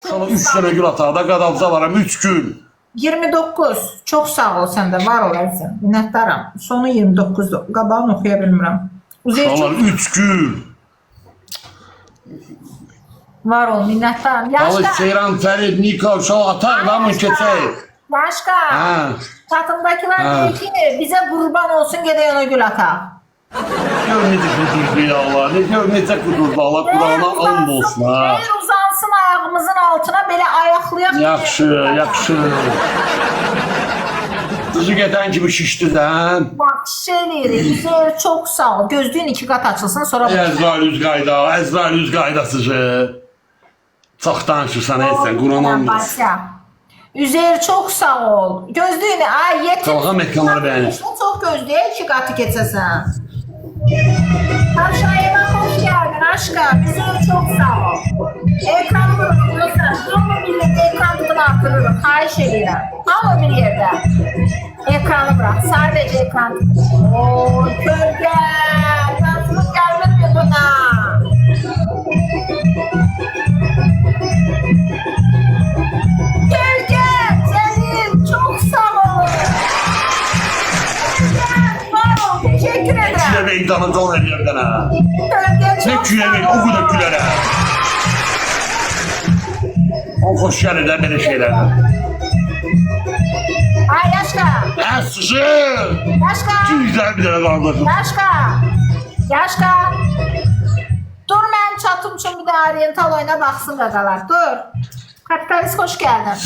Sana 3 tane gül atağda qadavza varam 3 gül. 29. Çox sağ ol sən də, var olasın. Minnətdaram. Sonu 29-dur. Qabağını oxuya bilmirəm. Uzey Sana çox 3 gül. var ol, minnətdaram. Balık Yaşqa, Seyran Ferid Nikol şu ataqla mı keçək? Yaşqa. Ha. Çatımdakılar Ha. deyir ki, bizə qurban olsun gedək ona gül ataq. Gör necə kudurdu ya Allah. Gör necə kudurdu Allah. Qurana and olsun ha. Yer uzansın ayağımızın altına, belə ayaqlayaq. Yaxşı, yaxşı. Qızı gedən kimi şişdirdən. Yaxşı eləyirik. Üzeyir, çox sağ ol. Gözlüyün 2 qat açılsın, sonra Əzrail üz qayda, Əzrail üz qaydasıcı. Çox danışırsan etsən, Quran and olsun. Üzeyir, çox sağ ol. Gözlüyünü, ay yetim. Qalxam ekranları bəyənir. Çox gözləyə 2 qatı keçəsən. Tavşayıma hoş geldin aşkım. Üzeyir, çok sağ ol. Ekranı bırakıyorsan, ama birlikte ekran tutunu arttırırım. Xahiş edirəm. Ama bir yerde. Ekranı bırak. Sadece ekran tutunu. Ooo, kölge. Ben sınıf geldim mi buna? Kölge, Celil, çok sağ ol. Var ol, teşekkür ederim. Külə meydanı dol eləyirdən ha. Kölge, Ne çok külə meydanı, o qədər külərə. O xoş gəlir də belə şeylərdən. Ay Yaşka, Hə, sıçı. Yaşka. Güzel bir dənə qardaşım. Yaşka! Yaşka! Dur mən çatım üçün bir də oriental oyuna baxsın qaqalar. Dur. Kapitalist xoş gəldin.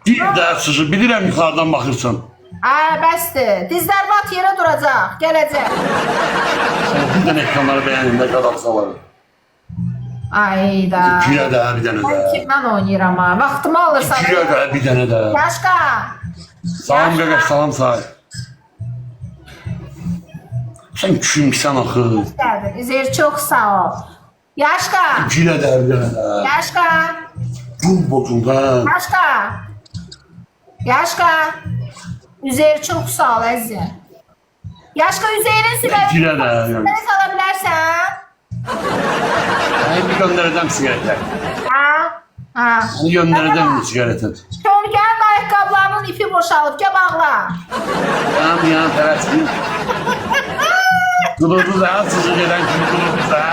Bir də sıçı, bilirəm yuxarıdan baxırsan. Ay bəsdir. Dizlər vat yerə duracaq. Gələcək. Bir dənə ekranları bəyənin də qadaqsaları. Ay da. Gülə də bir dənə Mən də. kimdən oynayıram ha? Vaxtımı alırsan. Gülə də bir dənə də. Yaşka! Salam qaqaş, salam sahib. Sən kimsən axı? Gəldin. Üzeyir, çox sağ ol. Yaşka! Gülə də bir dənə də. Yaşka! Gül bocundan. Yaşka! Yaşka! Üzeyir, çox sağ ol əzizim. Yaşka, Üzeyir'in Gülə də. Səni sala bilərsən? Mən bir göndərəcəm siqaretlər. Ha? Ha. Səni göndərəcəm siqaretlər. Kölgənin ayaqqabılarının ipi boşalıb, gəl bağla. Yan tərəsini. Qudurduz ha, sızı gedən kimi qudurduz ha.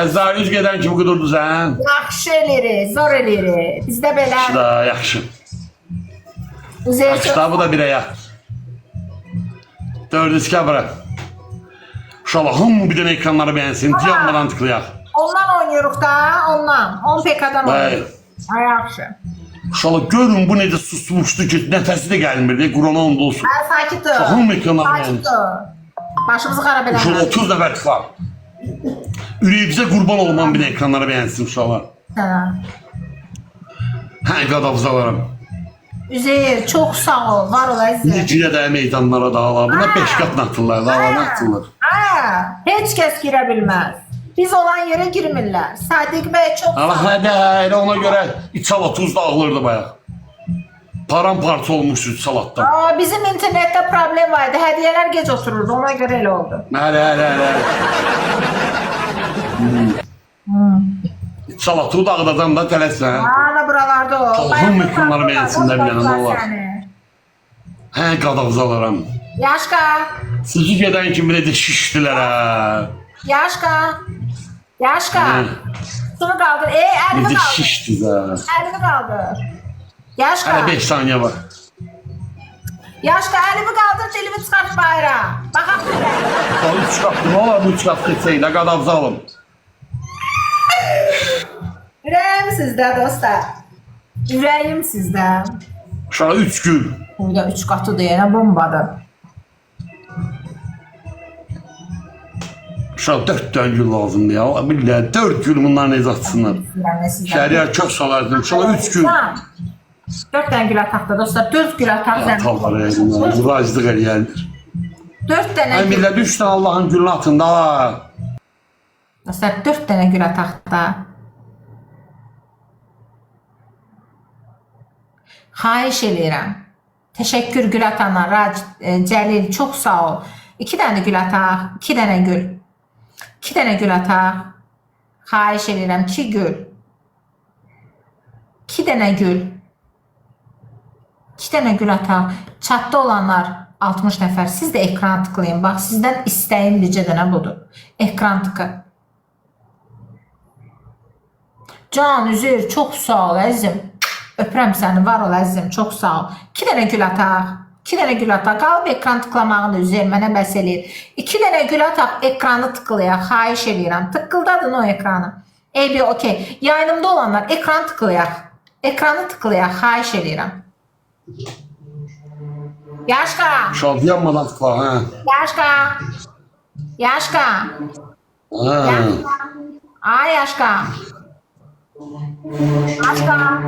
Əzzarüz gedən kimi qudurduz ha. Yaxşı eləyirik, zor eləyirik. Bizdə belə. Yaxşı da, yaxşı. Üzeyir, çox Kitabı da birə yax. Dördüz kəbirə. İnşallah hamı bir dənə ekranları bəyənsin, diyanmadan tıklayaq. ondan oynayırıq da, ondan. 10 PK-dan Bəli. oynayırıq. Ay, yaxşı. İnşallah görün bu necə susmuşdu ki, nəfəsi də gəlmirdi, Qurana and olsun. Ay, sakit ol. Hamı ekranları Sakit bəyənsin. ol. Başımızı xarab İnşallah eləmə. 30 nəfər tıklar. Ürəyimizə qurban olman bir dənə ekranları bəyənsin inşallah. Sənə. Hə, qadavzalarım. Üzeyir, çox sağ ol, var ol əzizim. Necə də meydanlara dağlar. Buna 5 qat atırlar, dağlar atırlar. Ha, heç kəs girə bilməz. Biz olan yerə girmirlər. Sadiq bəy çox sağ Allah ol. hədə, elə ona görə iç salat tuz dağılırdı bayaq. Paramparça olmuşdu salatdan. Aa, bizim internette problem vardı. Hədiyələr gec otururdu. Ona görə elə oldu. Hələ. İç salatı dağıdacam da tələsən. Ana buralarda o. Allah'ım ekranları beğensinler bir yana, Allah. Səni. Hə, qadavzalarım. Yaşqa, Sıcı gedən kimi necə şişdilər hə. Yaşqa, Yaşqa. Hə. Şunu qaldır. Əlimi Necə qaldır. şişdilər. Əlimi qaldır. Yaşqa, Hələ 5 saniyə var. Yaşqa, əlimi qaldır, dilimi çıxart bayıra. Baxaq belə. 3 qat, nə olar bu 3 qat keçsəylə qadavzalım. Ürəyim sizdə dostlar. Ürəyim sizdə. Şuna 3 gül. Burada 3 qatı deyənə bombadır. Şuna 4 dənə gül lazımdır ya. Billə 4 gül bunlar necə atsınlar. Şəhəriyər çox salardım. Şuna 3 gül. 4 dənə gül ataqda dostlar. 4 gül ataq zəmin. Tavalar əlimdən. Zıraclıq eləyərdir. 4 dənə Ay gül. millət 3 dənə Allahın gülünü atın da. Dostlar 4 dənə gül ataqda. Xahiş eləyirəm. Təşəkkür gül atana, Cəlil, çox sağ ol. 2 dənə gül ataq, 2 dənə gül. 2 dənə gül ataq. Xahiş eləyirəm, 2 gül. 2 dənə gül. 2 dənə gül ataq. Chatda olanlar 60 nəfər. Siz də ekrana tıklayın. Bax, sizdən istəyim bircə dənə budur. Ekran tıkı. Can, Üzeyir, çox sağ ol əzizim. Öpürəm səni, var ol əzizim, çox sağ ol. 2 dənə gül ataq. 2 dənə gül ataq. Qalıb ekran tıklamağını Üzeyir, mənə bəs eləyir. 2 dənə gül ataq, ekranı tıklayaq. Xahiş eləyirəm. Tıkkıldadın o ekranı. Eybi, okey. Yayınımda olanlar ekran tıklayaq. Ekranı tıklayaq. Xahiş eləyirəm. Yaşka. Şaltı yanmadan tıkla. Ha. Yaşka. Yaşka. Ha. Ay Yaşka. Yaşka.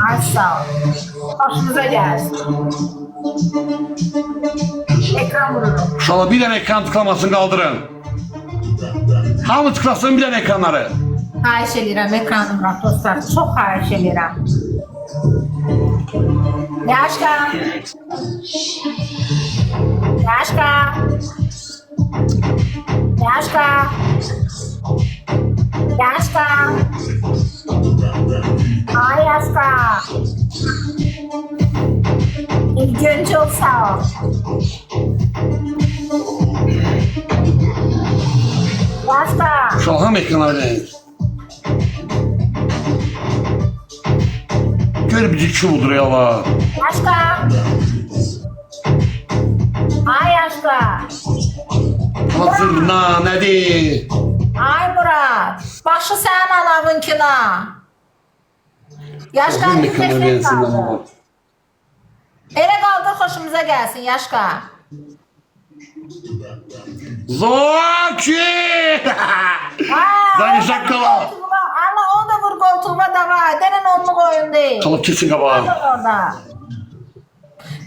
Ay sağ ol. Hoşunuza gelsin. Ekran vururum. Şala bir dənə ekran tıklamasını qaldırın. Hamı tıklasın bir dənə ekranları. Xahiş edirəm, ekranı vururum dostlar. Çox xahiş edirəm. Yaşka. Yaşka. Yaşka. Yaşka. Ay Yaşka. İlgin çok sağ ol. Yaşka. Şala hamı ekranları verin. Gör bir iki budur ya la. Yaşka. Ay Yaşka. Nasıl nedir? Ay Murat. Başı sen anavınkına. Yaşka Hamı bir ekranları tek verin kaldı. senden. Ele kaldı hoşumuza gelsin Yaşka. Zaki! Zaki şakkala. Allah onu da vur koltuğuma da var. Denen onluk oyun değil. Şala kesin kabağı. Orada.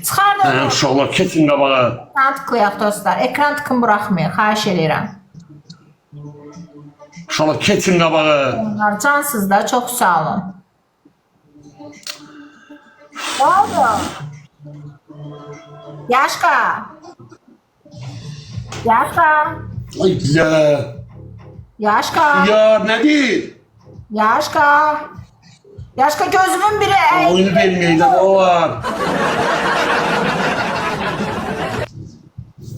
Çıxar da Ha, şala kesin kabağı. ekran tıklayaq dostlar. Ekran tıkın bırakmayın. Xahiş edirəm. Şala kesin kabağı. Onlar cansız da çok sağ olun. Ne oldu? Yaşka. Yaşka. Ay ya. Yaşka. Ya nedir? Yaşka. Yaşka gözümün biri. Oyunu vermeyeceğim o var.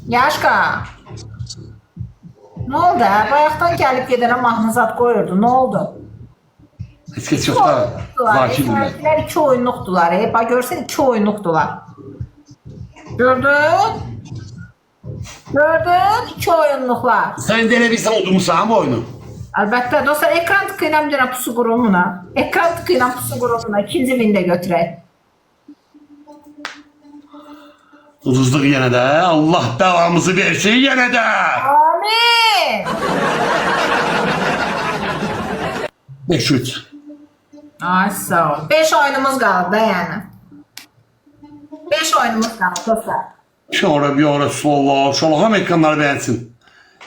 Yaşka. Ne oldu? Bayaqdan gelip gedene mahnızat koyurdu. Ne oldu? Hiç kes yok da. Zaki bunlar. Esenlikler 2 oyunluqdular. Bak görsən 2 oyunluqdular. Gördün? Gördün? 2 oyunluqlar. Sen denebilsen oturmuşsan mı oyunu? Əlbəttə dostlar ekran tıkıyla bir dənə pusu qurumuna. Ekran tıkıyla pusu qurumuna. 2-ci wində götürək. Uduzluq yenə də. Allah bəlamızı versin yenə də. Amin. 5-3. Ay sağ ol. 5 oyunumuz qaldı da yəni. 5 oyunumuz qaldı dostlar. Şora bir ara sola. Şola ham ekranları beğensin.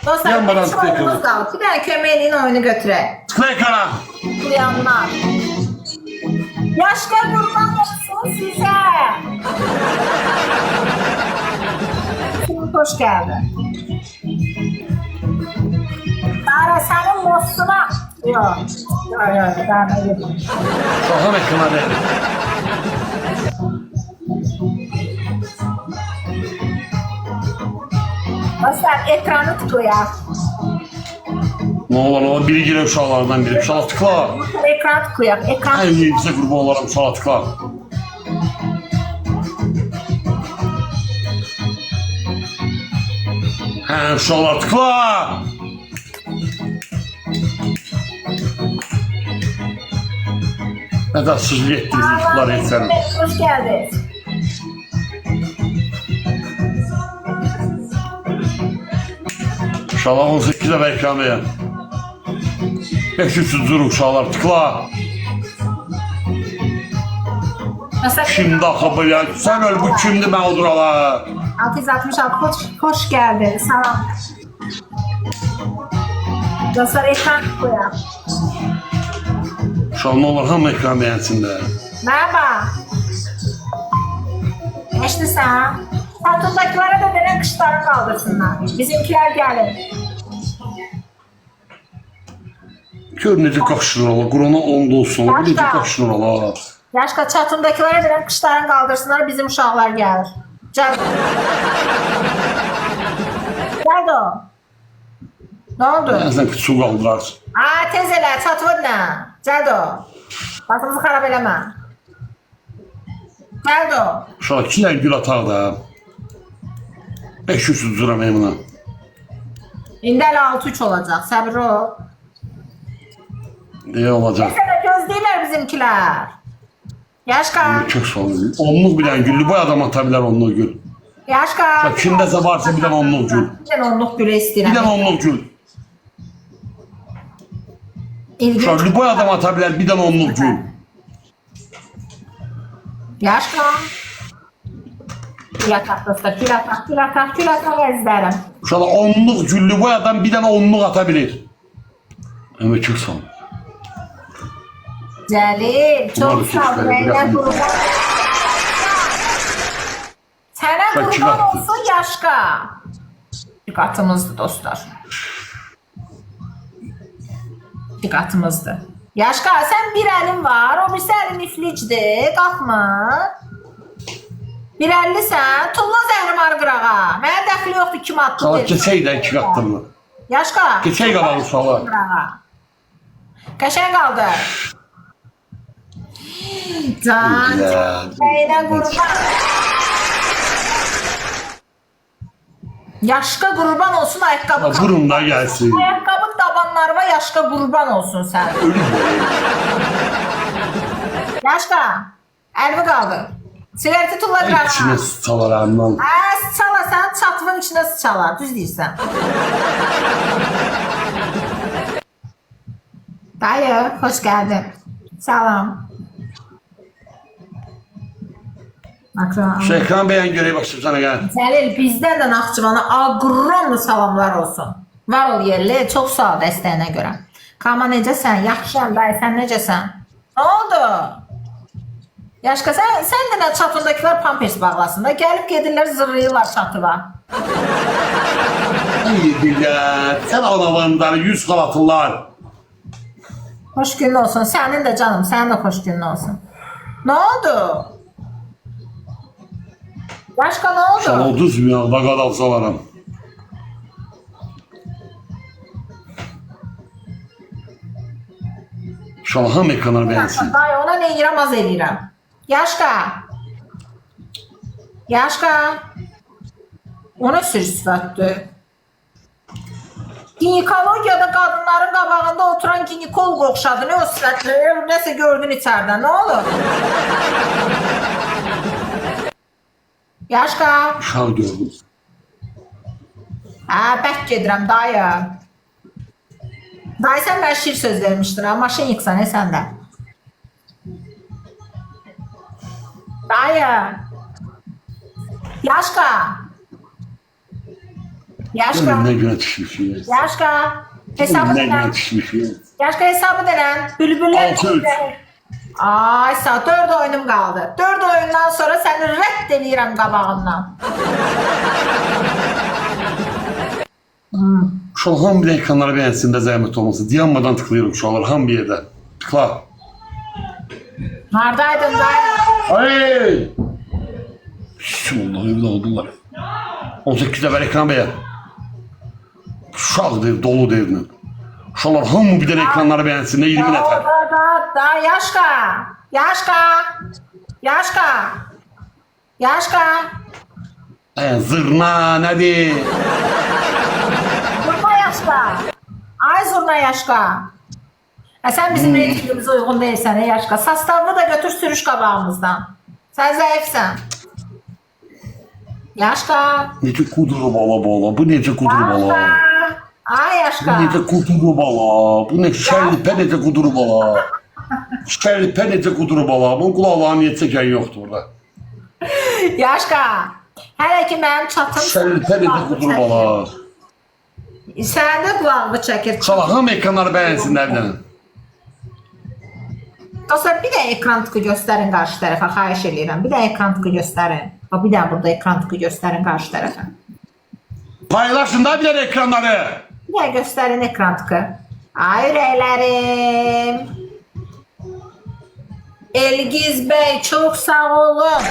Dostlar Yanmadan 5 tıklayın. oyunumuz qaldı. Bir dənə köməkliyin oyunu götürək. Tıkla ekrana. Tıklayanlar. Yaşka kurban olsun size. Hoş geldin. Sara senin dostuna. Yok. Yok. Ben öyle. Şola ham ekranları beğensin. Dostlar ekranı tıklayaq. Ne olur o biri girer uşaqlardan biri. Şola tıkla. Ekran tıklayaq. Ekran En iyi bize kurban olarım. Şola tıkla. He şola tıkla. Ne kadar sızlı ettiniz tıkları etserim. Hoş geldiniz. Şola 18'e ver ekranı. 500 durun şolar tıkla. Dostlar, Şimdi akı ya. Sen öl bu kimdi ben odur ala. 666 hoş geldin. Salam. Dostlar ekran tıklayaq. Şola ne olur ham ekran beğensin de. Merhaba. Eşli sen. Satındakilere de denen kışları kaldırsınlar. Bizimkiler gelin. Gör necə qaşınır ola. Qurana onda olsun. Bu necə qaşınır ola. Yaşka çatındakılara verəm qışlarını qaldırsınlar, bizim uşaqlar gəlir. Gəl. Gəl o. Ne oldu? Bəzən su qaldırar. Tez elə, çatır nə? Gəl o. Başımızı xarab eləmə. Gəl o. Uşaq 2 yer gül ataq da. 500 duram emina. İndi elə 6-3 olacaq, səbir ol. Ne olacaq? Sənə gözləyirlər bizimkilər. Yaşka. Çok sağ olun. Onluq bilən güllü. Bu adam ata bilər onluq gül. Yaşka. Kimdəsə varsa bir dənə onluq gül. Bir dənə onluq gülə Bir istəyirəm. dənə onluq gül. İlginç. Bu adam ata bilər bir dənə onluq gül. Yaşka. Gül ataq dostlar, gül ataq, gül ataq, gül ataq əzizlərim. Uşaq onluq güllü. Bu adam bir dənə onluq ata bilir. Evet çok sağ olun. Cəlil, çox sağ ol. Mənə qurban. Sənə qurban olsun Yaşka. Diqqatımızdır dostlar. Diqqatımızdır. Yaşka, sən bir əlin var, o birisi əlin iflicdir, qalxmır. Bir əllisən, tulla zəhrimarı qırağa. Mənə dəxli yoxdur, kim atdı. Qala keçək də 2 qatdırma. Yaşka. Keçək qabağı uşaqlar. Qəşəng qaldı. Can, nəyinə qurban. Yaşka qurban olsun ayaqqabı. Vurun da gəlsin. Ayaqqabı tabanlarına Yaşka qurban olsun sən. Yaşka, əlvi qaldı. Sigareti tulla qırağa. İçine sıçalar anlam. Sıçalasan, çatvın içine sıçalar. Düz deyirsən. Dayı, hoş geldin. Salam. Akran. Şu ekran beğen göreyim başlayıp sana gel. Cəlil, bizdən də Naxçıvana aqromlu salamlar olsun. Var ol yerli, çox sağ ol dəstəyinə görə. Kama necəsən? Yaxşıyam dayı, sən necəsən? Nə oldu? Yaşka, sən də nə çatındakılar pampers bağlasın da, gəlib gedirlər zırrayırlar çatıva. İyi billər, sən analarından 100 qalatırlar. Hoş günün olsun, sənin də canım, sənin də hoş günün olsun. Nə oldu? Yaşka, nə oldu? Sən 30 milyon da qadalsalarım. Şala ham ekranlar beğensin. Dayı, ona ne yaramaz eləyirəm. Yaşka. Yaşka. Ona sür sifətdir. Ginekologiyada qadınların qabağında oturan ginekolog oxşadı. Ne o sifətdir? Nəsə gördün içərdən. Nə olur? Yaşka. Uşaq gördüm. Bək gedirəm dayı. Dayı, sən mən şir söz vermişdir ha. Maşın yıksan sən də. Dayı. Yaşka. Yaşka. Önümden güne düşmüşüz. Yaşka. Hesabı Önümden güne denən. düşmüşüz. Yaşka hesabı denən. Bülbülər. 6-3. Ay sağ 4 oyunum qaldı. 4 oyundan sonra səni rədd edirəm qabağından. Uşaq ham bir ekranları beğensin de zahmet olmasın. Dayanmadan tıklayırıq uşaqlar ham bir yerdə. Tıkla. Hardaydın dayı? Ay! Bismillah evde oldular. 18'de ver ekran beğen. Uşaq dev, dolu devlə. Uşaqlar hamı bir dənə ekranları beğensin de 20 nəfər. Da Yaşka. Yaşka. Yaşka. Yaşka. Zırna nədir? Zurna Yaşka. Ay Zurna Yaşka. Sen bizim reytingimize uygun değilsen Yaşka. Sastavını da götür sürüş kabağımızdan. Sen zayıfsın. Yaşka. Necə kuduru bala. Bu necə kuduru bala? Ay Bu Yaşka. necə kuduru bala? Bu ne şərlipə necə kuduru bala? Şərlipə necə kuduru bala? Bunun qulaqlarını niyə çəkən yoxdur orada? Yaşka. Hələ ki mənim çatım. Şərlipə necə kuduru bala? Sən də qulağını çəkir. Uşaqlar ham ekranları beğensinlər bir dənə. Dostlar, bir də ekran tıkı göstərin qarşı tərəfə. Xahiş edirəm. Bir də ekran tıkı göstərin. Bir də burada ekran tıkı göstərin qarşı tərəfə. Paylaşın da bir dənə ekranları. Bir də göstərin ekran tıkı. Ay ürəklərim. Elgiz bəy, çox sağ olun.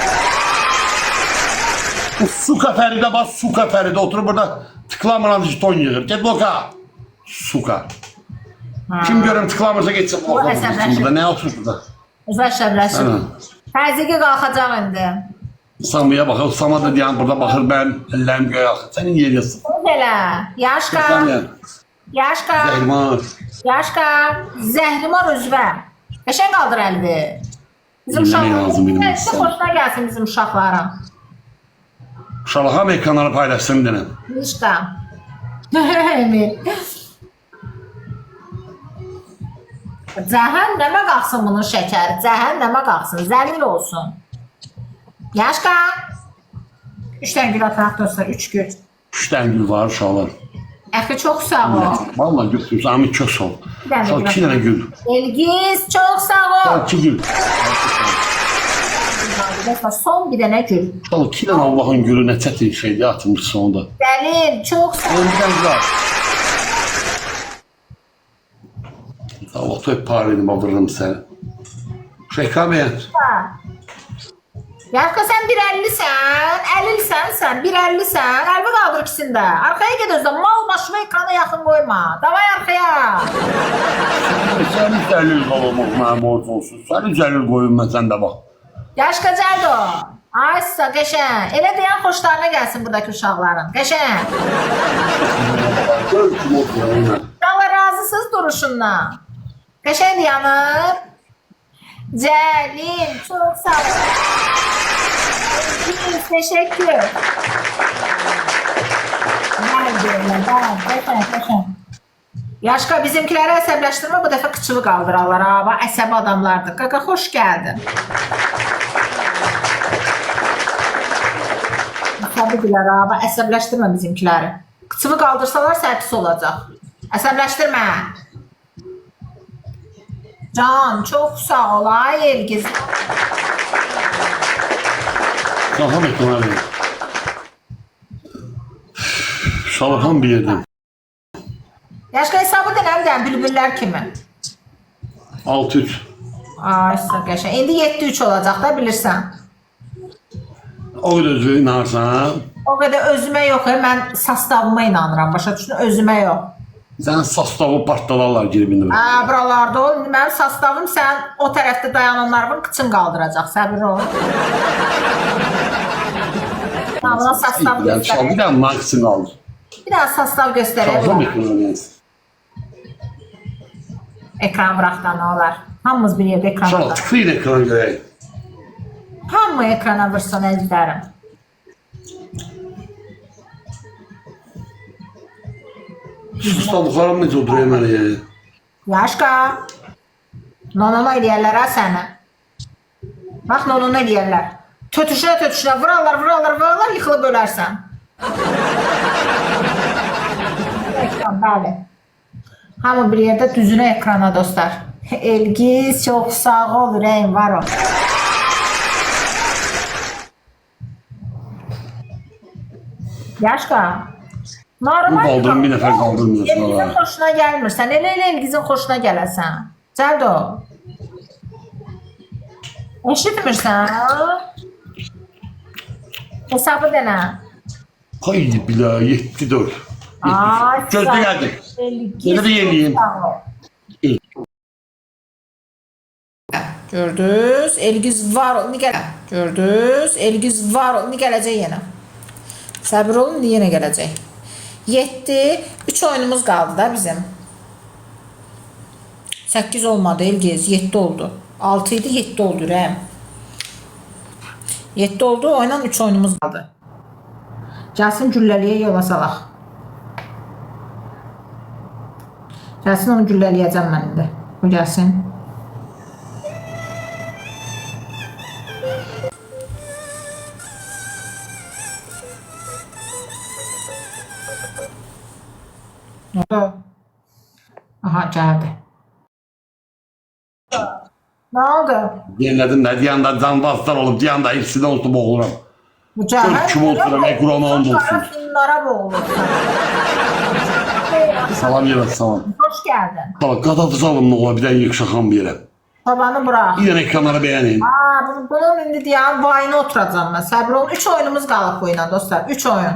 Bu suka Feride bas, suka Feride oturup burada tıklamadan jiton yığır. Get bloka. Suka. Kim görüm tıklamırsa geçsin bloka. Burada ne oturup burada? Uzlaşabilirsin. Təzyiqə qalxacaq indi. Samıya bakır, Sama da diyen burada bakır ben, ellerim göğe akır. Senin yeriyorsun. Belə, Yaşqa, Yaşqa, Zəhrimar. Yaşqa, Zəhrimar üzvə. Qəşəng qaldır əlini. Bizim Dinləmək lazım benim uşaqların. insan. Xoşuna gəlsin bizim uşaqların. Şalaham ekranları paylaşsın dedim. Yaşqa. Emir. Cəhənnəmə qalxsın bunun şəkəri. Cəhənnəmə qalxsın. Zəlil olsun. Yaşqa. 3 dənə gül ataq dostlar. 3 gül. 3 tane gül var uşaqlar. Əxi çox sağ ol. Vallahi götürürüz. Ahmet çok sağ ol. Bir tane Uşaq gül 2 tane gül. Elgiz çox sağ ol. 2 gül. Dostlar son bir dənə gül. Uşaq 2 tane Allah'ın gülü ne çetin şeydi atılmış sonunda. Zəlil çox sağ ol. Bir tane gül var. Allah toy parayını alırım seni. Şeyka beğen. Yaşqa sən 1.50-sən, 50-sən sən, 1.50-sən, əlbi qaldır ikisini də. Arxaya ged özdən, mal başını ekrana yaxın qoyma. Davay arxaya. Sen zəlil qalamaq mənim orada olsun. Səni zəlil qoyun mən sən də bax. Yaşqa Cərdo. Ay sizə qəşəng. Elə deyən xoşlarına gəlsin buradakı uşaqların. Qəşəng. Gör kim oturuyor. Allah razısınız duruşundan. Qəşəng yanır. Cəlil, çox sağ ol. Teşekkür. Qəşəng. Yaşqa bizimkiləri əsəbləşdirmə, bu dəfə kıçığı qaldırarlar. Ha, əsəbi adamlardır. Qaqa, xoş gəldin. Əsəbidilər, ha, əsəbləşdirmə bizimkiləri. Kıçığı qaldırsalar sərpisi olacaq. Əsəbləşdirmə. Can, çox sağ ol, ay Elgiz. Şalaham ekrana verin. Şalaham bir yerden. Yaşqa hesabı denəm bülbüllər kimi. 6-3. Ay, qəşəng. İndi 7-3 olacaq da bilirsən. O kadar özü inanırsan. O qədər özümə yox, mən sastavıma inanıram. Başa düşdün, özümə yox. Sen sastavı partlalarlar giribində. Buralarda ol. Mənim sastavım sən o tərəfdə dayananların kıçın qaldıracaq. Səbir ol. Buna sastav Yani şal göstərək. bir tane nakısını alır. Bir daha sastav göstərək. Şalaham ekrana verin. Ekran bıraxdan nə olar? Hamımız bir yerdə ekran Şalah bıraxdan. tıklayın ekrana göreyim. Hamı ekrana vursun əzizlərim. Sustavlıqlarım necə oturuyor mənə yani. Yaşqa. Nonono eləyərlər ha səni. Bax, nonono eləyərlər. Tötüşünə, vurarlar, yıxılıb ölərsən. Ekran, bəli. Hamı bir yerdə düzünə ekrana dostlar. Elgiz, çox sağ ol, ürəyim var o. Yaşqa. Normal. Bu qaldırım bir nəfər qaldırmıyorsun. Elgizin xoşuna gəlmirsən. Elə Elgizin xoşuna gələsən. Cəldo. Eşitmirsən? Hesabı denə. Haydi bila 7-4. Ay, Gözde geldi. Yine de yeniyim. Gördünüz, Elgiz var, indi gəl. Gördünüz, Elgiz var, indi gələcək yenə. Səbir olun, indi yenə gələcək. 7, 3 oyunumuz qaldı da bizim. 8 olmadı Elgiz, 7 oldu. 6 idi, 7 oldu Rəm. 7 oldu, oynan 3 oyunumuz qaldı. Gəlsin gülləliyə yola salaq. Gəlsin onu gülləliyəcəm mən indi. O gəlsin. Ne oldu? Aha geldi. Ne oldu? Yenilədin də, deyəndə canbazlar olub, deyəndə hepsini oldu boğuluram. Bu cəhənnəm. Kim olsun, ekranı onda olsun. Bunlara boğulursun. Salam yerə, salam. Hoş geldin. Bak qadafız alın ne ola bir dənə yıxşaxan bir yerə. Babanı bırak. Bir dənə ekranları beğenin. Bunun indi deyən vayını oturacağım ben. Səbir olun. 3 oyunumuz qalıb bu ilə dostlar. 3 oyun.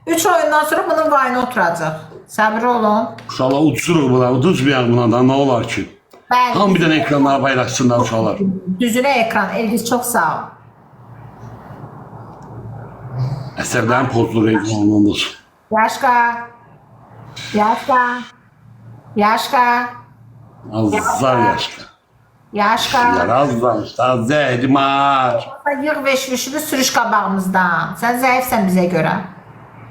3 oyundan sonra bunun vayını oturacaq. Səbir olun. Uşaqlar uçuruq buna, uduzmayaq buna da ne olar ki? Bəli. Tam bir dənə ekranları paylaşsınlar uşaqlar. Düzüne ekran. Elgiz çok sağ ol. Əsərlərin pozdur ekranlandır. Yaşka. Yaşka. Yaşka. Azlar yaşka. Yaşka. Yarazlar, zəhrimar. Yığ veşvişli sürüş qabağımızdan. Sen zayıfsan bize göre.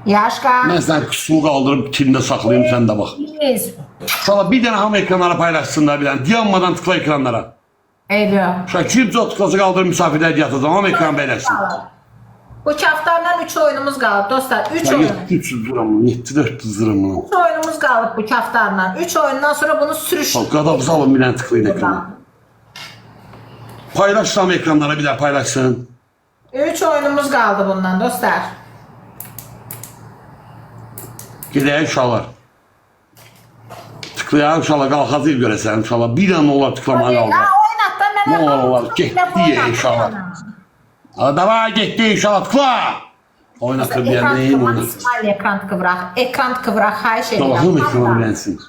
Yaşka. Mən sən qısmı qaldırıb kimdə saxlayayım sən də bax. Biz. Uşaqlar bir dənə hamı ekranlara paylaşsınlar bir dənə. Dayanmadan tıkla ekranlara. Eyvə. Uşaq kimcə o tıklası qaldırıb misafirlər yatacaq, hamı ekran paylaşsın. Bu kaftarla 3 oyunumuz qalıb dostlar. 3 oyun. 700 liram, 700 liram. 3 oyunumuz qalıb bu kaftarla. 3 oyundan sonra bunu sürüş. Qadavızı alın bir dənə tıklayın ekrana. Paylaşsam ekranlara bir daha paylaşsın. 3 oyunumuz qaldı bundan dostlar. Gedək uşaqlar. Tıklayaq uşaqlar, qalxazıyıq görəsən uşaqlar. Bir dənə olar tıklamağa qaldı. Oynatdan Ne mənə. olar, getdi uşaqlar. Davay getdi uşaqlar, tıkla. Oynatır bir yer neyim oynatır. Maksimal ekran kıvrak. Ekran kıvrak xahiş edirəm. Allah'ım ekranı beğensin.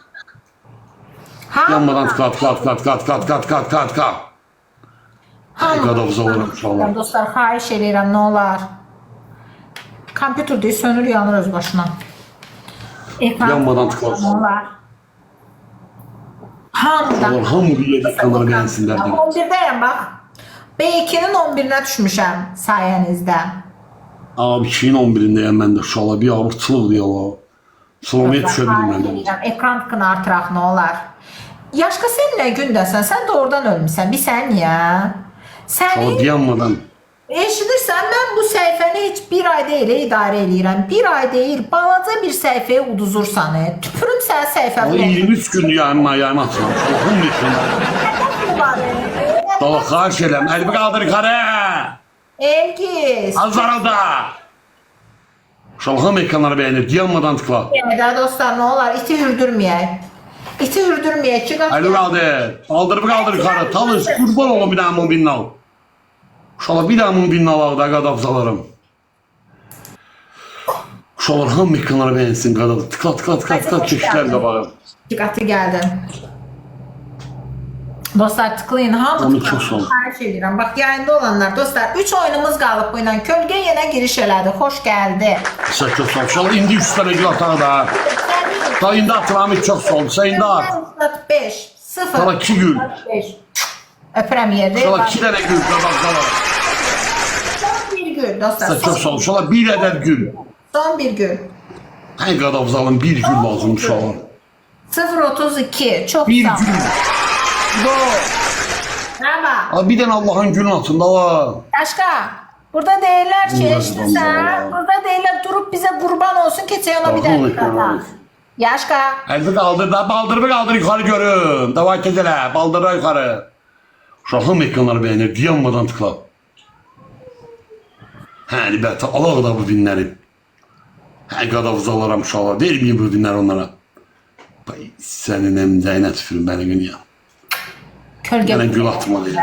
Yanmadan tıkla tıkla tıkla tıkla tıkla tıkla tıkla tıkla tıkla. Ay qadavuz olurum uşaqlar. Dostlar xahiş edirəm nə olar. Kompüter deyil sönür yanır öz başına. Ekran Yanmadan tıkla. nə olar. Hamıdan. Allah hamı bir ekranları beğensinler. 11'deyim bak. B2'nin 11'ine düşmüşəm sayenizde. Abi 2011'indeyim mən də uşaqlar. Bir ağırçılıq deyil o. Sılamaya düşebilirim mən də. Ekran tıkını artıraq nə olar. Yaşqa sen nə gündəsən? Sən doğrudan ölmüsən. Bir sən niyə? Uşaqlar Səni dayanmadan. eşidirsən mən bu səhifəni heç bir ay deyil idarə edirəm. Bir ay deyil balaca bir səhifəyə uduzursan. Tüpürüm sən Ama səhifə. 23 gündür yayınma atıram. Allah'ım ekranı. Dala xahiş edirəm. Əlimi qaldır yuxarı. Elgiz. Azaralda. Uşaqlar ekranları beğenir. Dayanmadan tıkla. Yenədə dostlar nə olar iti hürdürməyək. İti hürdürməyək ki Əlimi qaldır. Qaldırıb qaldır yuxarı. Talış qurban olun bir dənə mobilini al. Uşaqlar bir dənə mobilini al da qadavzalarım. Uşaqlar hamı ekranları beğensin qadav. Tıkla tıkla tıkla tıkla çeşitlər qabağa. Diqqəti gəldim. Dostlar tıklayın hamı Onu tıklayın. çox sağ ol. Xahiş edirəm. Bax yayında olanlar dostlar 3 oyunumuz qalıb bu ilə. Kölgə yenə giriş elədi. Xoş gəldi. Sən çox sağ ol. Uşaqlar indi 3 dənə gül atağı da. Da indi atıram çox sağ ol. Sən indi at. 5 0 Sana 2 gül. 5 Öpürəm yerdə. Uşaqlar 2 dənə gül qabaqdalar. Son bir gül dostlar. Sən çox sağ ol. Uşaqlar bir ədəd gül. Son bir gül. Hey qadavzalım bir gül lazım uşaqlar. 032 çok Bir sağ ol. gül. Merhaba. Abi bir dənə Allah'ın gülün atında var. Başka. Burada değiller ki Bunlar işte bunlar. sen. Burada değiller durup bize kurban olsun keçe ona bir Bakın dakika. bakalım. Yaşka. Əlini qaldır da, baldırımı qaldır yuxarı görün. Davay tezələ, baldırı yuxarı. Uşaqlar ekranları beğenir, dayanmadan tıkla. Hə, əlbəttə, alaq da bu dinləri. Hə, qadavuzalaram uşaqlar, verməyim bu dinləri onlara. Bay, sənin əmdəyinə tüfürüm bəni gün ya. Kölge. Mənə gül atma deyil.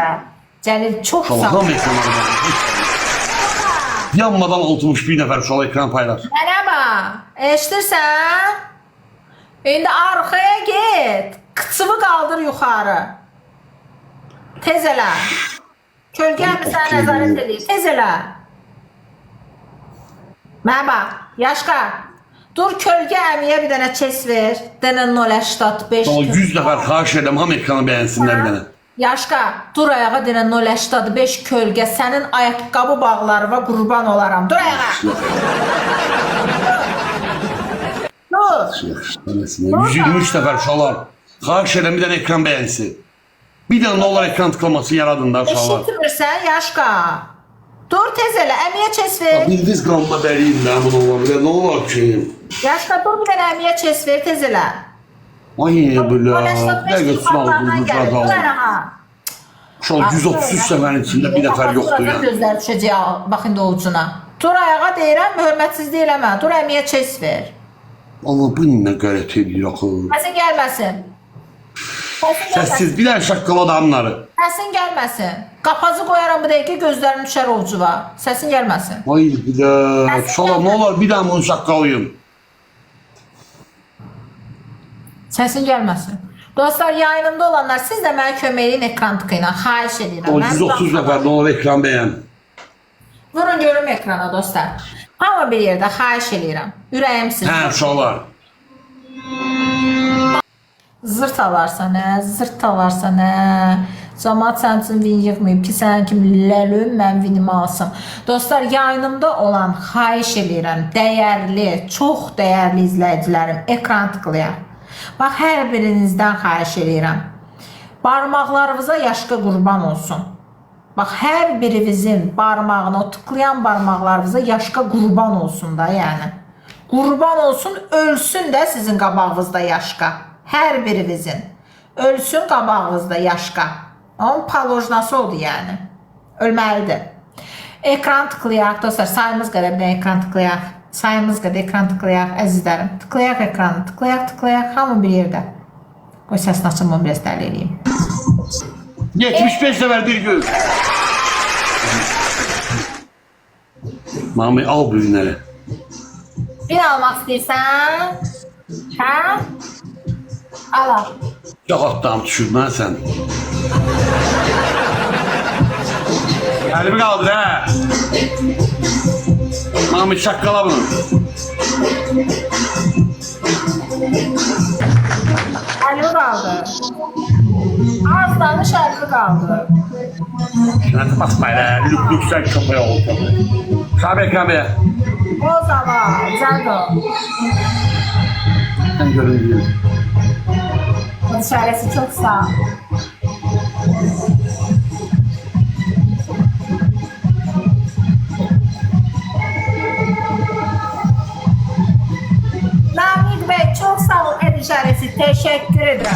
Celil çok sağ ol. Uşaqlar ekranları beğenir. Yanmadan 61 nəfər uşaqlar ekran paylar. Merhaba. Eşitirsən? İndi arkaya git. Kıçımı kaldır yukarı. Tez elə. Kölgəmi sən nəzarət edeyim. Tez elə. Mənə Yaşqa. Dur kölgə əmiyə bir dənə çes ver. Dənə 085. Sonra 100 nəfər xahiş edirəm, hamı ekranı bəyənsinlər bir dənə. Yaşqa, dur ayağa dənə 085 kölgə. Sənin ayaqqabı bağlarına qurban olaram. Dur ayağa. Dur. 123 nəfər uşaqlar. Xahiş edirəm bir dənə ekran bəyənsin. Bir dənə nə olar ekran tıklaması yaradın da uşaqlar. Eşitmirsən Yaşqa? Dur tez elə, əmiyə çes ver. Bildiz qanına bəliyim də bunu ola bilər. Nə olar ki? Yaşqa dur bir dənə əmiyə çes ver, tez elə. Ay belə. Dəqiq sınavı quracaq. Uşaq 133 səfərin içində bir nəfər yoxdur ya. Gözlər düşəcək, bax indi ovucuna. Dur ayağa deyirəm, hörmətsizlik eləmə. Dur əmiyə çes ver. Allah bu nə qərət edir axı. Səsin gəlməsin. Səsin gəlməsin. Səssiz bir dənə şaqqal adamları. Səsin gəlməsin. Qapazı qoyaram bu dəqiqə gözlərim düşər ovucuva. Səsin gəlməsin. Ay bir də. Şala nə olar bir dənə bunu şaqqalayım. Səsin gəlməsin. Dostlar yayınımda olanlar siz də mənə kömək edin ekran tıkayla. Xahiş edirəm. O 130 nəfər də ona ekran bəyən. Vurun görüm ekrana dostlar. Hamı bir yerdə xahiş edirəm. Ürəyim sizin. Hə uşaqlar. Zırt alarsa nə, zırt alarsa nə. Cəmaət sənin üçün vin yığmayıb ki, sənin kimi ləlüm, mən vinimi alsam. Dostlar, yayınımda olan xahiş edirəm, dəyərli, çox dəyərli izləyicilərim, ekran tıklayaq. Bax, hər birinizdən xahiş edirəm. Barmaqlarınıza yaşqa qurban olsun. Bax, hər birinizin barmağına, o tıklayan barmaqlarınıza yaşqa qurban olsun da, yəni. Qurban olsun, ölsün də sizin qabağınızda yaşqa. Hər birinizin. Ölsün qabağınızda yaşqa. Onun palojnası oldu, yəni. Ölməlidir. Ekran tıklayaq, dostlar, sayımız qədər bir ekran tıklayaq. Sayımız qədər ekran tıklayaq, əzizlərim. Tıklayaq ekranı, tıklayaq, hamı bir yerdə. Qoy səsini açım, onu biraz dəli edeyim. 75 nəfər bir gün. Mami, al bu günləri. Bir almaq istəyirsən? Hə? Al. Yox, atdağım düşürmən sən. Əlimi qaldır, hə? Mami, şaqqala bunu. Əlimi qaldır. Az danış, əlimi qaldır. Şənəti basma elə, lüklüksən köpəyə oldu. Kəbəyə. O zaman, Cəndo. Sən görün deyim. Dışarısı çok sağ ol. Namik Bey çok sağ ol el işareti. Teşekkür ederim.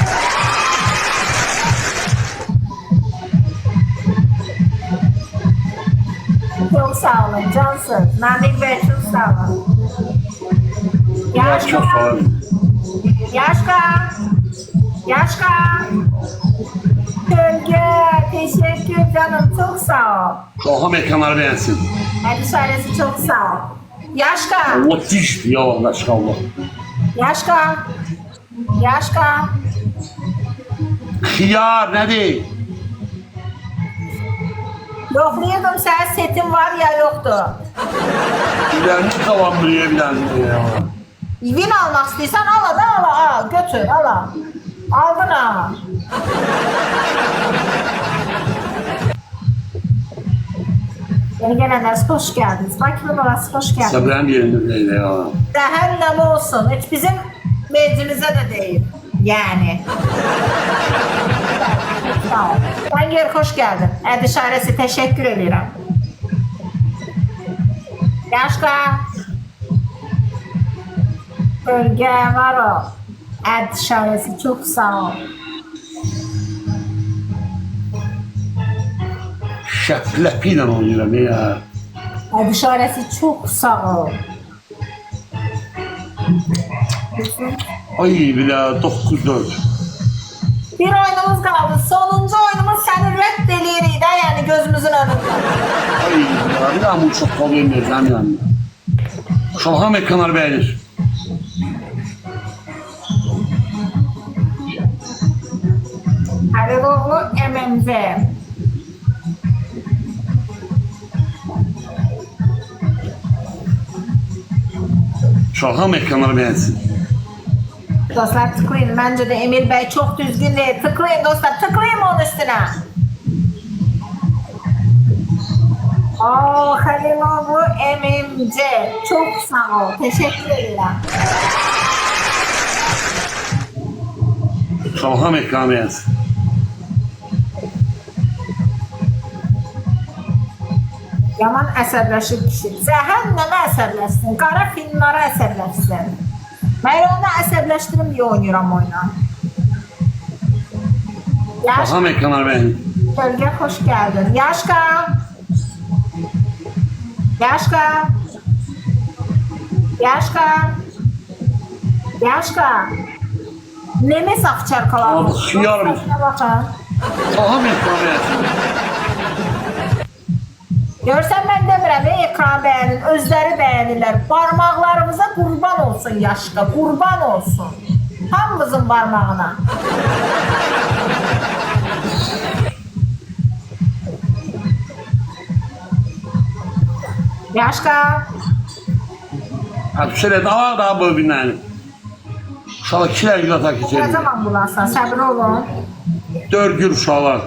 Çok sağ olun cansın. Namik Bey çok sağ olun. Çok sağ olun. Yaşka. Gölge. Teşekkür canım. Çok sağ ol. Şaham ekranları beğensin. El işareti çok sağ ol. Yaşka. Allah düştü ya Allah Allah. Yaşka. Xiyar nədir? Yoxlayırdım sənin setin var ya yoktu. Bilərini davamlıyor bilərini ya. Vin almaq istəyirsən al, götür, al. Aldın ha. Yeni gelenler hoş geldiniz. Bakın orası hoş geldiniz. Səbrəm yerində deyil ya. Cəhənnəm olsun. Hiç bizim meclimize de değil. Yani. Sağ ol. Tanger hoş geldin. El işaresi teşekkür ederim. Yaşka. Bölge var o. El işaresi çok sağ ol. Şəpləpi ilə oynayıram ya. El işaresi çok sağ ol. Ay bilə 9-4. Bir oyunumuz kaldı. Sonuncu oyunumuz seni reddelirik de yani gözümüzün önünde. Ay bilə bir daha bu çox kol verməyəcəm yani. Şalham ekranları beğenir. Haliloğlu MMZ. Şalham ekranları beğensin. Dostlar tıklayın. Bence de Emir Bey çok düzgün değil. Tıklayın dostlar. Tıklayın onun üstüne. Haliloğlu MMZ. Çok sağ ol. Teşekkür ederim. Şalham ekranı beğensin. Yaman əsəbləşib kişi. Cəhənnəmə əsəbləşsin. Qara filmlara əsəbləşsin. Ben onu əsəbləşdirim diye oynuyorum oyuna. Şalham ekranları beğensin. Bölge hoş geldin. Yaşka. Yaşka. Nemes afçarkalar. Abi, xiyarım. Bakın. Tamam ekranı. Görsən mən demirəm, ekran bəyənin, özləri bəyənirlər. Barmaqlarımıza qurban olsun Yaşqa, qurban olsun. Hamımızın barmağına. Yaşqa. Hadi şöyle daha böyle binleyelim. Uşaqlar 2 dəqiqə atak Ne keçelim. zaman bularsan, səbir olun. 4 gün uşaqlar.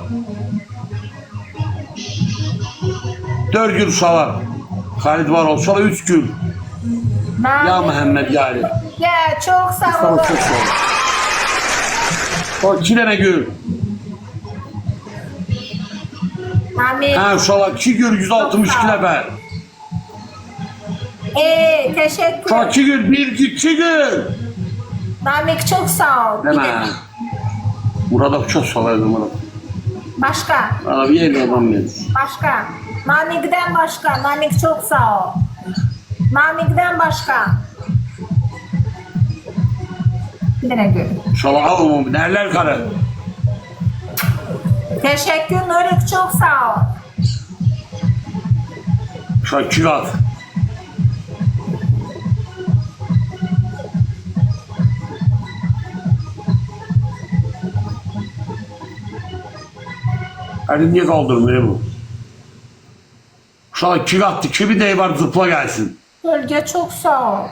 4 gün uşaqlar. Xalid var ol. Uşaqlar 3 gün. Ya Məhəmməd yani. Ya, çox sağ olun. Çok sağ ol. O 2 dənə gün. Amin. Ha uşaqlar 2 gün 162 nəfər. Teşekkür. Uşaqlar 2 gün 2 gün. Namik çok sağ ol. Bir Demə. de Burada çok sağ ol Murat. başka. Abi yerli adam verir. Başka. Namik'den başka. Namik çok sağ ol. Namik'den başka. Bir de ne görün. Uşaqlar alın onu. Dərlər qarı. Teşekkür Nurik, çok sağ ol. Uşaqlar 2 qat. Hadi niye kaldırmıyor bu? Uşaqlar 2 qatdır. Kimi deyi var zıpla gelsin. Bölge çok sağ ol.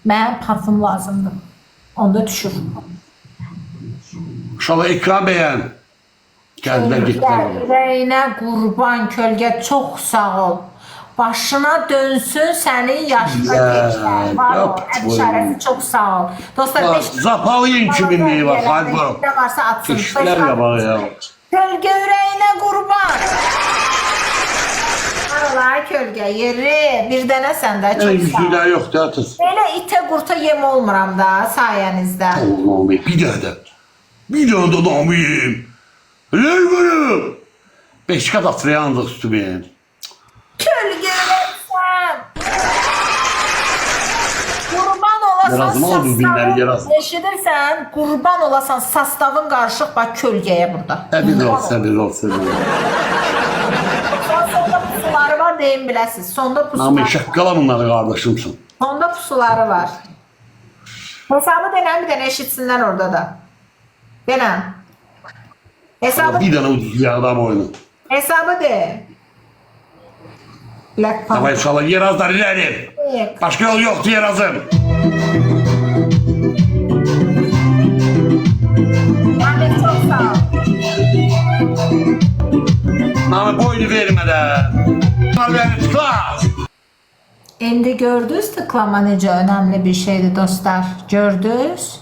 Mənə parfüm lazımdır. Onda düşür. Uşaqlar ekran beğen. Geldiler gittiler. Ürəyinə qurban kölgə, çox sağ ol. Başına dönsün sənin yaşına Ya, keçər. Var ol, yap, Əbşarəsi çok sağ ol. Dostlar, Bak, beş- Zapalıyın kiminliği var. Hadi bak. Ne varsa atsın. Keşifler ya bak ya. Kölge ürəyinə qurban. Aralar kölgə yeri. Bir dənə səndə Yani çox sağ ol. yüzüyle yok da atız. Belə itə qurta yem olmuram da sayənizdə. Allah'ım bir daha da. Bir daha da namıyım. Helal görüm. 5 kat afraya andık üstüme. Kölge ürəksən. Qurban olasan Yarazım oldu binleri yarazım. eşidirsən, qurban olasan sastavın qarışıq bax kölgəyə burada. Səbir ol, səbir ol, səbir ol. Sonda pusuları var deyin biləsiz. Sonda pusuları, Namı şakkala bunları kardeşimsin. sonda pusuları var. Hesabı denən bir dənə eşitsinlər orada da. Denən. Hesabı, Bir tane ucuz bir adam oyunu. hesabı de. Black Tamam Panther. inşallah Yerazlar ileri. Başka yol yoktu Yeraz'ın. Yani çok sağ ol. Namı boynu vermeden. Bunlar beni tıkla. İndi gördünüz tıklama necə önəmli bir şeydir dostlar. Gördünüz?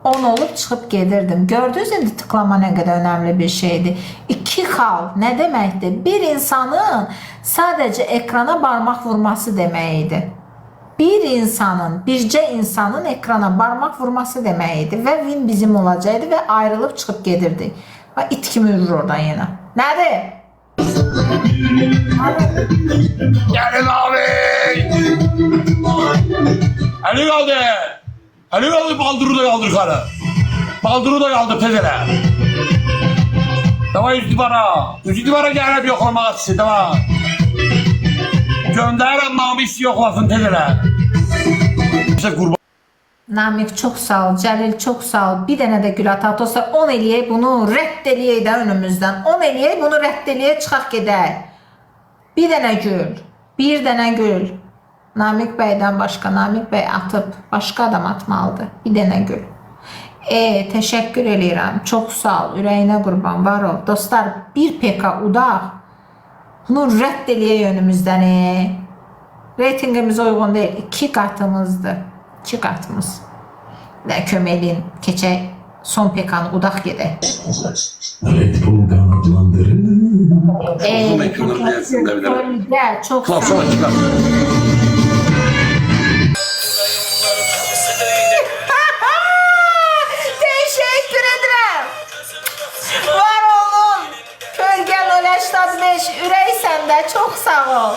10 olub çıxıb gedirdim. Gördünüz indi tıklama nə qədər önəmli bir şeydir. 2 xal nə deməkdir? Bir insanın sadəcə ekrana barmaq vurması deməkdir. Bir insanın, bircə insanın ekrana barmaq vurması deməkdir. Və win bizim olacaqdı və ayrılıb çıxıb gedirdik. Və it kimi yürür oradan yenə. Nədir? Gelin abi. Ali kaldı. Ali kaldı baldırı da kaldır karı. Baldırı da kaldır tezele. Tamam üstübara. Üstübara gelip yoklamak sizi tamam. Gönderin namisi yoklasın tezele. İşte kurban. Namik çok sağ ol, Cəlil çok sağ ol. Bir dənə də gül ataq dostlar. 10 eləyək bunu, rədd eləyək də önümüzdən. 10 eləyək bunu, rədd eləyək, çıxaq gedək. Bir dənə gül. Bir dənə gül. Namik bəydən başqa, Namik bəy atıb, başqa adam atmalıdır. Bir dənə gül. Təşəkkür eləyirəm. Çox sağ ol. Ürəyinə qurban, var ol. Dostlar, bir PK udaq. Bunu rədd eləyək önümüzdən. Reytingimiz uyğun deyil. 2 qatımızdır. 2 qatımız. Və köməlin, keçək son PK-nı udaq gedək. Red Bull kanatlandırır. Uzun ekranı gelsin de bir de. Çok sağ ol. Klasona çıkar. Teşekkür ederim. Var oğlum. Kölgen Oleştad 5 ürək səndə. Çox sağ ol.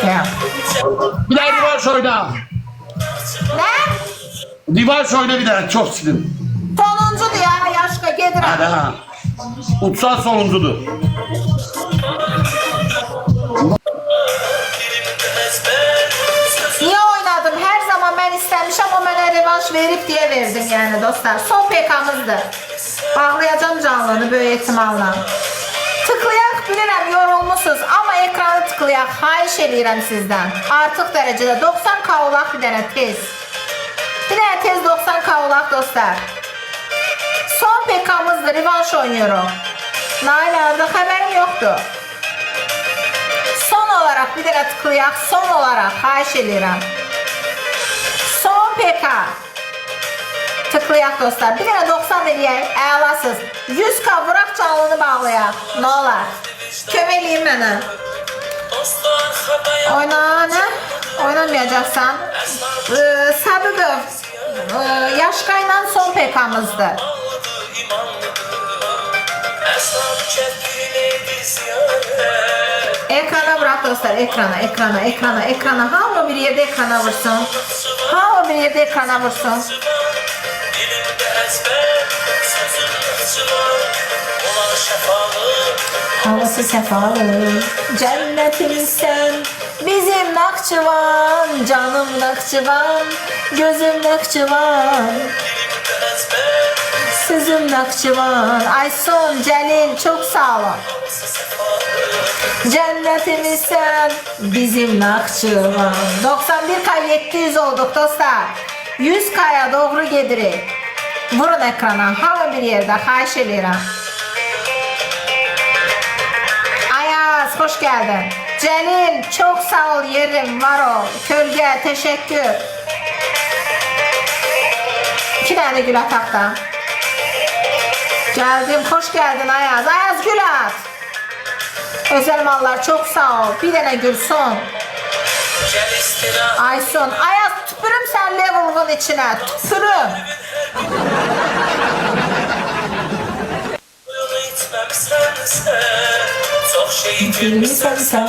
Ya. Bir daha Divaş oyna. Ne? Divaş oyna bir daha. Çok silin. Sonuncudur ya Yaşka Hadi gedirəm. ha. Utsal sonuncudur. Niye oynadım? Her zaman ben istemişim ama mənə revanş verip diye verdim yani dostlar. Son PK'mızdır. Bağlayacağım canlını böyük ihtimalla. Tıklayak bilirəm yorulmuşsunuz ama ekranı tıklayak. Xahiş edirəm sizden. Artıq dərəcədə 90k olaq bir dənə tez. Bir dənə tez 90k olaq dostlar. Son PK'mızdır. Revanş oynuyorum. Nail'de haberim yoktu. Son olarak bir dənə tıklayak. Son olarak xahiş edirəm. Son PK. Tıklayak dostlar. Bir dənə 90 eləyək. Əlasız. 100k vuraq canlını bağlayaq. Ne olar? Köməkləyin mənə. Oyna nə? Oynamayacaqsan. Sabıqov. Yaşka ilə son PK'mızdır. Ekrana bırak dostlar. Ekrana. Hamı bir yerde ekrana vursun. Hamı bir yerde ekrana vursun. Havası sefalı, cennetim sen, bizim Nakçıvan, canım Nakçıvan, gözüm Nakçıvan, sözüm Nakçıvan. Aysun, Celil çok sağ olun. Cennetimiz sen, bizim Nakçıvan. 91k 700 olduk dostlar. 100k'ya doğru gedirik. Vurun ekrana, hamı bir yerde, xahiş edirəm. Ayaz, hoş geldin. Celil, çok sağ ol, yerim var ol. Kölge, teşekkür. 2 tane gül ataktan. Geldim, hoş geldin Ayaz. Ayaz gül at. Özel mallar çok sağ ol. Bir tane gül son. Aysun, Ayaz tüpürüm sen level'ın içine. Tüpürüm. Çok şey Sen